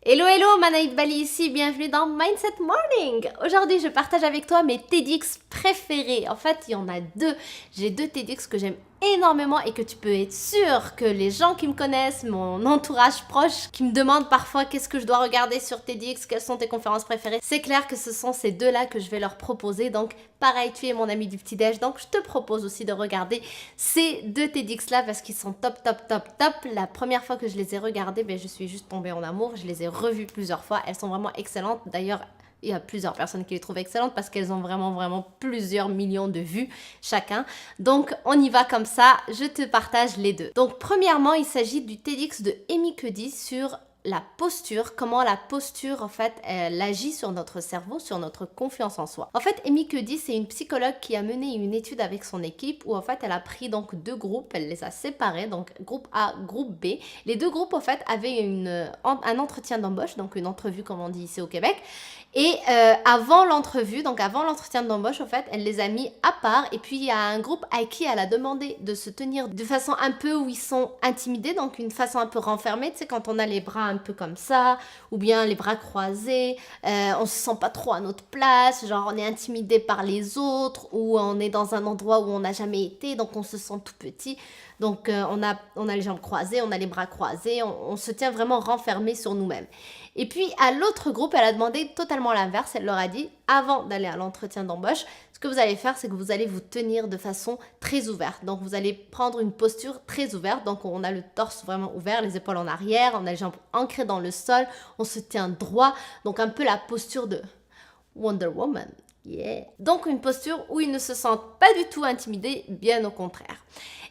Hello hello, Manaïd Bali ici, bienvenue dans Mindset Morning. Aujourd'hui, je partage avec toi mes TEDx préférés. En fait, il y en a deux. J'ai deux TEDx que j'aime énormément et que tu peux être sûr que les gens qui me connaissent, mon entourage proche, qui me demandent parfois qu'est-ce que je dois regarder sur TEDx, quelles sont tes conférences préférées, c'est clair que ce sont ces deux-là que je vais leur proposer. Donc, pareil, tu es mon ami du petit-déj, donc je te propose aussi de regarder ces deux TEDx-là parce qu'ils sont top, top, top, top. La première fois que je les ai regardés, je suis juste tombée en amour. Je les ai revues plusieurs fois. Elles sont vraiment excellentes. D'ailleurs, il y a plusieurs personnes qui les trouvent excellentes parce qu'elles ont vraiment plusieurs millions de vues chacun. Donc, on y va comme ça. Je te partage les deux. Donc, premièrement, il s'agit du TEDx de Amy Cuddy sur la posture, comment la posture en fait elle agit sur notre cerveau, sur notre confiance en soi. En fait, Amy Cuddy, c'est une psychologue qui a mené une étude avec son équipe où en fait elle a pris donc deux groupes, elle les a séparés, donc groupe A, groupe B. Les deux groupes en fait avaient un entretien d'embauche, donc une entrevue comme on dit ici au Québec. Et avant l'entrevue, donc avant l'entretien d'embauche, en fait, elle les a mis à part. Et puis, il y a un groupe à qui elle a demandé de se tenir de façon un peu où ils sont intimidés, donc une façon un peu renfermée, tu sais, quand on a les bras un peu comme ça, ou bien les bras croisés, on se sent pas trop à notre place, genre on est intimidé par les autres, ou on est dans un endroit où on n'a jamais été, donc on se sent tout petit. Donc, on a les jambes croisées, on a les bras croisés, on se tient vraiment renfermé sur nous-mêmes. Et puis, à l'autre groupe, elle a demandé totalement l'inverse. Elle leur a dit, avant d'aller à l'entretien d'embauche, ce que vous allez faire, c'est que vous allez vous tenir de façon très ouverte. Donc, vous allez prendre une posture très ouverte. Donc, on a le torse vraiment ouvert, les épaules en arrière, on a les jambes ancrées dans le sol, on se tient droit. Donc, un peu la posture de Wonder Woman. Yeah. Donc, une posture où ils ne se sentent pas du tout intimidés, bien au contraire.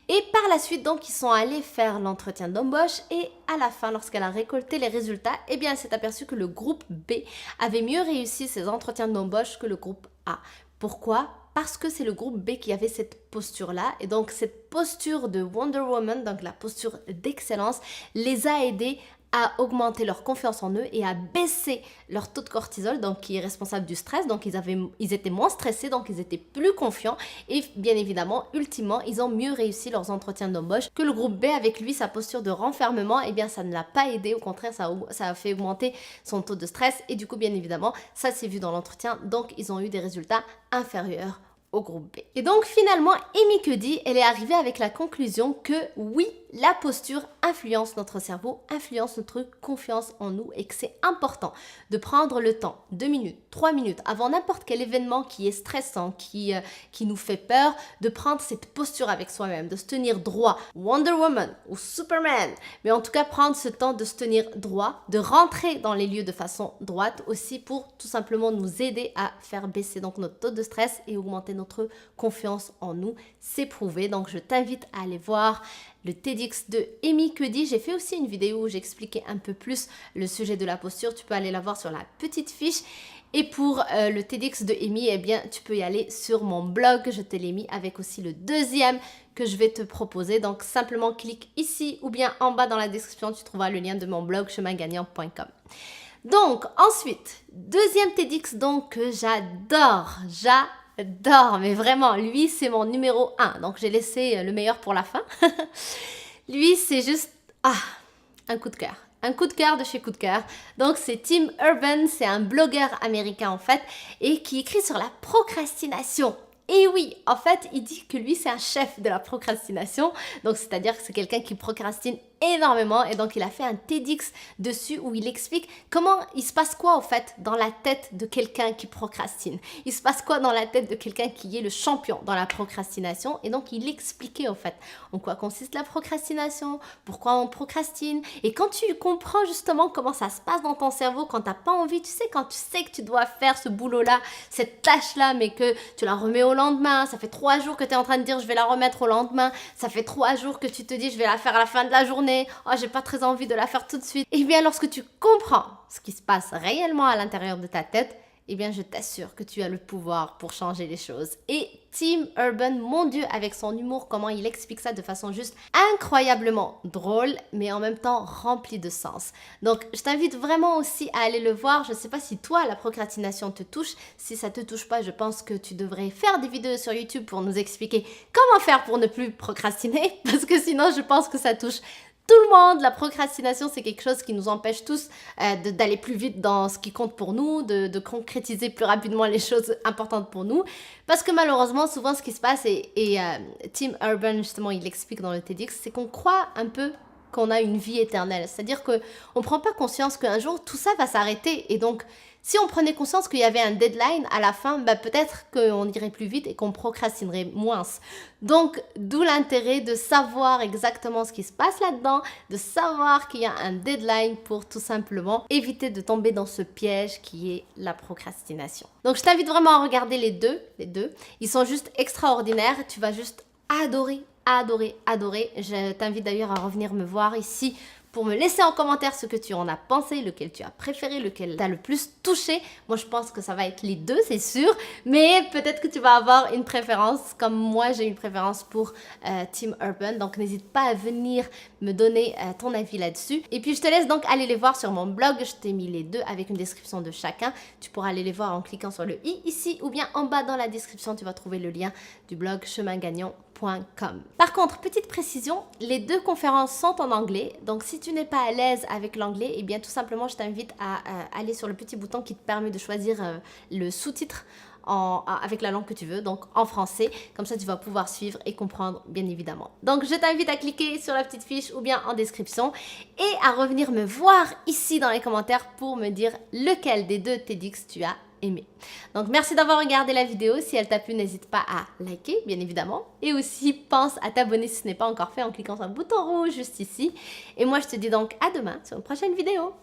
Et par la suite, donc, ils sont allés faire l'entretien d'embauche et à la fin, lorsqu'elle a récolté les résultats, eh bien, elle s'est aperçue que le groupe B avait mieux réussi ses entretiens d'embauche que le groupe A. Pourquoi ? Parce que c'est le groupe B qui avait cette posture-là. Et donc, cette posture de Wonder Woman, donc la posture d'excellence, les a aidés à augmenter leur confiance en eux et à baisser leur taux de cortisol, donc qui est responsable du stress. Donc ils étaient moins stressés, donc ils étaient plus confiants et bien évidemment, ultimement, ils ont mieux réussi leurs entretiens d'embauche que le groupe B avec lui, sa posture de renfermement, eh bien ça ne l'a pas aidé, au contraire, ça a fait augmenter son taux de stress et du coup, bien évidemment, ça s'est vu dans l'entretien, donc ils ont eu des résultats inférieurs au groupe B. Et donc finalement, Amy Cuddy, elle est arrivée avec la conclusion que oui, la posture influence notre cerveau, influence notre confiance en nous et que c'est important de prendre le temps, 2 minutes, 3 minutes, avant n'importe quel événement qui est stressant, qui nous fait peur, de prendre cette posture avec soi-même, de se tenir droit, Wonder Woman ou Superman, mais en tout cas prendre ce temps de se tenir droit, de rentrer dans les lieux de façon droite aussi pour tout simplement nous aider à faire baisser donc notre taux de stress et augmenter notre confiance en nous, c'est prouvé. Donc je t'invite à aller voir le TEDx de Amy Cuddy. J'ai fait aussi une vidéo où j'expliquais un peu plus le sujet de la posture. Tu peux aller la voir sur la petite fiche. Et pour le TEDx de Amy, eh bien, tu peux y aller sur mon blog. Je te l'ai mis avec aussi le deuxième que je vais te proposer. Donc, simplement clique ici ou bien en bas dans la description. Tu trouveras le lien de mon blog chemingagnant.com. Donc, ensuite, deuxième TEDx donc que j'adore, mais vraiment, lui, c'est mon numéro 1. Donc, j'ai laissé le meilleur pour la fin. Lui, c'est juste, un coup de cœur. Un coup de cœur de chez Coup de cœur. Donc, c'est Tim Urban, c'est un blogueur américain, en fait, et qui écrit sur la procrastination. Et oui, en fait, il dit que lui, c'est un chef de la procrastination. Donc, c'est-à-dire que c'est quelqu'un qui procrastine énormément et donc il a fait un TEDx dessus où il explique comment il se passe quoi en fait dans la tête de quelqu'un qui procrastine. Il se passe quoi dans la tête de quelqu'un qui est le champion dans la procrastination et donc il expliquait en fait en quoi consiste la procrastination, pourquoi on procrastine et quand tu comprends justement comment ça se passe dans ton cerveau quand t'as pas envie, tu sais quand tu sais que tu dois faire ce boulot-là, cette tâche-là mais que tu la remets au lendemain, ça fait 3 jours que tu es en train de dire je vais la remettre au lendemain, ça fait 3 jours que tu te dis je vais la faire à la fin de la journée. Oh, j'ai pas très envie de la faire tout de suite. Et bien, lorsque tu comprends ce qui se passe réellement à l'intérieur de ta tête, eh bien, je t'assure que tu as le pouvoir pour changer les choses. Et Tim Urban, mon Dieu, avec son humour, comment il explique ça de façon juste incroyablement drôle, mais en même temps remplie de sens. Donc, je t'invite vraiment aussi à aller le voir. Je ne sais pas si toi, la procrastination te touche. Si ça te touche pas, je pense que tu devrais faire des vidéos sur YouTube pour nous expliquer comment faire pour ne plus procrastiner, parce que sinon, je pense que ça touche tout le monde, la procrastination, c'est quelque chose qui nous empêche tous d'aller plus vite dans ce qui compte pour nous, de concrétiser plus rapidement les choses importantes pour nous. Parce que malheureusement, souvent, ce qui se passe, et Tim Urban, justement, il l'explique dans le TEDx, c'est qu'on croit un peu qu'on a une vie éternelle. C'est-à-dire qu'on ne prend pas conscience qu'un jour, tout ça va s'arrêter. Et donc, si on prenait conscience qu'il y avait un deadline à la fin, bah peut-être qu'on irait plus vite et qu'on procrastinerait moins. Donc, d'où l'intérêt de savoir exactement ce qui se passe là-dedans, de savoir qu'il y a un deadline pour tout simplement éviter de tomber dans ce piège qui est la procrastination. Donc, je t'invite vraiment à regarder les deux. Ils sont juste extraordinaires. Tu vas juste adorer. Je t'invite d'ailleurs à revenir me voir ici pour me laisser en commentaire ce que tu en as pensé, lequel tu as préféré, lequel t'a le plus touché. Moi, je pense que ça va être les deux, c'est sûr. Mais peut-être que tu vas avoir une préférence, comme moi, j'ai une préférence pour Tim Urban. Donc, n'hésite pas à venir me donner ton avis là-dessus. Et puis, je te laisse donc aller les voir sur mon blog. Je t'ai mis les deux avec une description de chacun. Tu pourras aller les voir en cliquant sur le i ici ou bien en bas dans la description, tu vas trouver le lien du blog chemingagnant.com. Par contre, petite précision, les deux conférences sont en anglais. Donc, si tu n'es pas à l'aise avec l'anglais, eh bien tout simplement, je t'invite à aller sur le petit bouton qui te permet de choisir le sous-titre avec la langue que tu veux, donc en français. Comme ça, tu vas pouvoir suivre et comprendre, bien évidemment. Donc, je t'invite à cliquer sur la petite fiche ou bien en description et à revenir me voir ici dans les commentaires pour me dire lequel des deux TEDx tu as aimé. Donc, merci d'avoir regardé la vidéo. Si elle t'a plu, n'hésite pas à liker, bien évidemment. Et aussi, pense à t'abonner si ce n'est pas encore fait en cliquant sur le bouton rouge juste ici. Et moi, je te dis donc à demain sur une prochaine vidéo.